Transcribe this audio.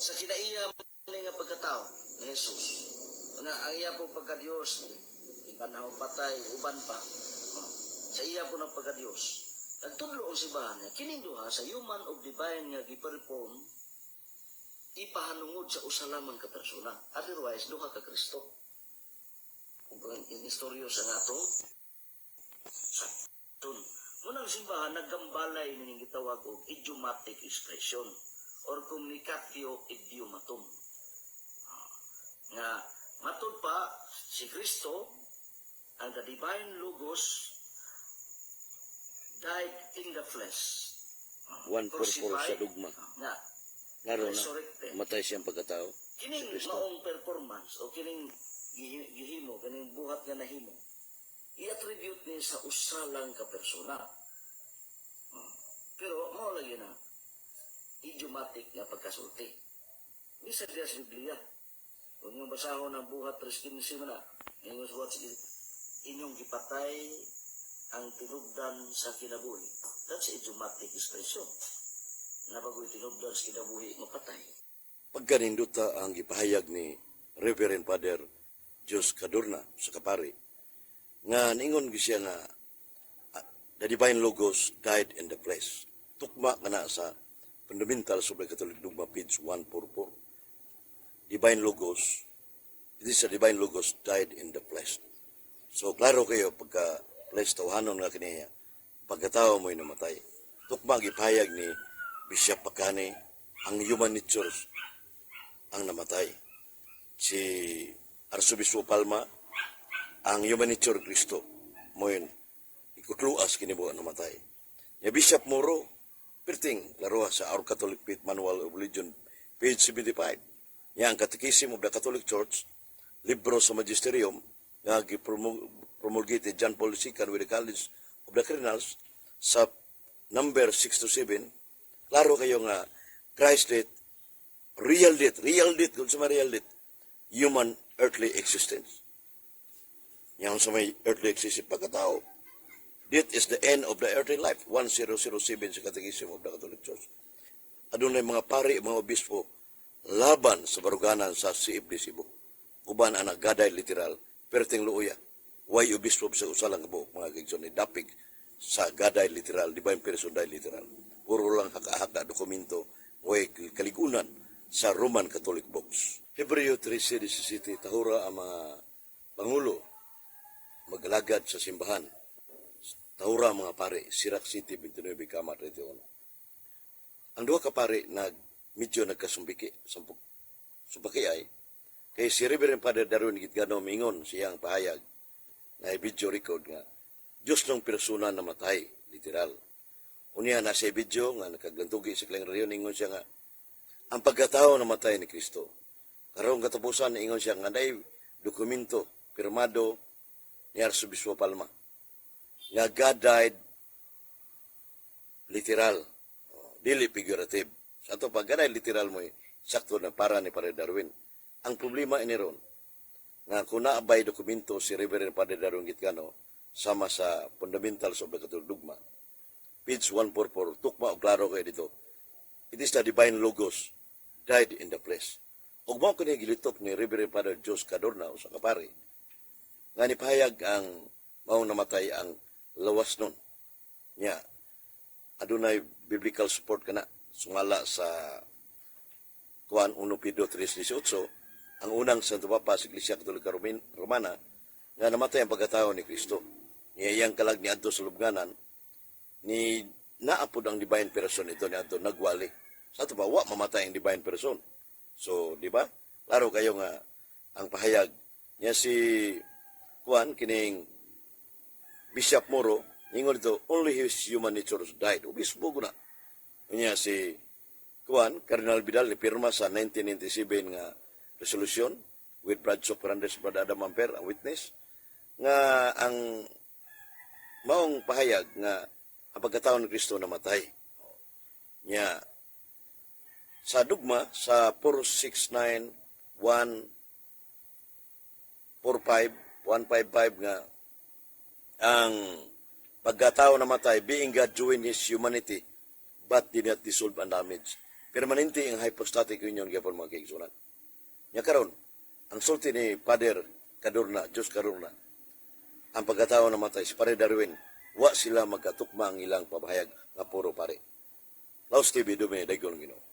sa kinaiya nga pagkatao ni Jesus. Nga ang iya po pagka-Diyos, ikanang patay, uban pa. Sa iya po ng pagka-Diyos. Nagtudlo ang simbahan niya, kining duha sa human of divine nga giperform, ipahanungod sa usa lamang ka persona. Otherwise, duha ka Kristo. Kung ang istoryo sa nato, sa tun. Munang simbahan, naggambalay nining gitawag og idiomatic expression or communicatio idiomatum. Nga, matod pa, si Kristo, ang the divine logos, died in the flesh. 1:4 sa dugma. Nga, Laro na, resurrected. matay siyang pagkatao. Kining maong performance o kining gihimo, kining buhat nga nahimo, i-attribute niya sa usa lang ka persona. Pero mao lagi na idiomatic nga pagkasulti. Bisa diya sa Biblia. Kung yung basahon ng buhat 3:15 na, yung suwat inyong gipatay ang tinubdan sa kinabuhi. That's idiomatic expression. Nabagoy tinubdan sa kinabuhi, mapatay. Pagkaninduta ang gipahayag ni Reverend Father Jos Cadorna sa Kapari, nga ningon siya nga the divine logos died in the flesh. Tukma kana sa fundamental sobre Catholic Dogma page 144. Divine logos, it is a divine logos died in the flesh. So klaro kayo pagka flesh tawhanon nga kaniya, pagkatao mo'y namatay. Tukma gipahayag ni Bishop Pacani ang human nature ang namatay. Si Arsobispo Palma ang human nature Kristo mo'y ikutluas kinibuan namatay. Ya Bishop Moro, perting laro sa Our Catholic Faith Manual of Religion, page 75. Yang ang Catechism of the Catholic Church, libro sa Magisterium, nga promulgated John Paul II with the College of the Cardinals, sa number 6-7, klaro kayo nga, Christ death, real death, kung sa real death, human earthly existence. Yang sa may earthly existence, pagkatao, death is the end of the earthly life. 1007 sa Catechism of the Catholic Church. Adunay mga pari, mga obispo, laban sa baruganan sa CFD Cebu. Uban ang nagaday literal, perting luuya. Way obispo sa usalang kabuok, mga kigson, dapig sa gaday literal, divine person day literal. Puro lang haka-haka dokumento, way kaligunan sa Roman Catholic books. Hebreo 13:17, tahura ang mga pangulo magalagad sa simbahan. Tahura mga pare, Sirac City, 29 Kama, 31. Ang duha ka pare medyo nagkasumbiki, sumbaki ay, kay si Reverend Father Darwin Gitgano mingon siyang pahayag na video record nga, Diyos ng persona na matay, literal. Unya na siya video nga nakaglantugi sa Klang Radio, ingon siya nga, ang pagkatao na matay ni Kristo. Karong katapusan, ingon siya nga, na dokumento, pirmado ni Arsobispo Palma, nga God died literal, dili figurative. Sa ito, pag ganay literal mo, sakto na para ni Padre Darwin. Ang problema iniron, nga kung naabay dokumento si Reverend Padre Darwin Gitgano, sama sa Fundamentals of the Catholic Dogma, page 144, tukma o klaro kayo dito, it is the divine logos, died in the flesh. Ug mao kini gilitok ni Reverend Father Jos Cadorna sa Kapari, nga nipahayag ang maong namatay ang lawas nun. Nya, adunay biblical support kana sumala sa Juan 1 Pedro 3:18, ang unang Santo Papa sa Iglesia Katolika Romana, nga namatay ang pagkatao ni Kristo. Niyayang kalag ni adto sa lubnganan, ni naapod ang divine person ito ni adto nagwali. Sa ito ba, wa mamatay ang divine person. So, di ba? Klaro kayo nga ang pahayag niya si Juan, kining Bishop Moro, ningon ito, only his human nature died. Ubispo ko na. Niya si Juan, Cardinal Vidal, ni pirma sa 1997 nga resolution with Bradshaw Fernandez, Brad Adam Amper, ang witness, nga ang maong pahayag nga ang pagkatao ni Kristo namatay. Niya, sa dugma, sa 469:155 nga ang pagkatao namatay, being God joined his humanity, but did not dissolve and damage. permanente ang hypostatic union gyapon mga kaigsunan. Nya karon, ang sulti ni Pader Cadorna, Diyos Cadorna, ang pagkatao na matay si Pare Darwin, wa sila magkatukma ang ilang pabahayag nga puro pare. Laos TV, Dume, Dagon Ginoo.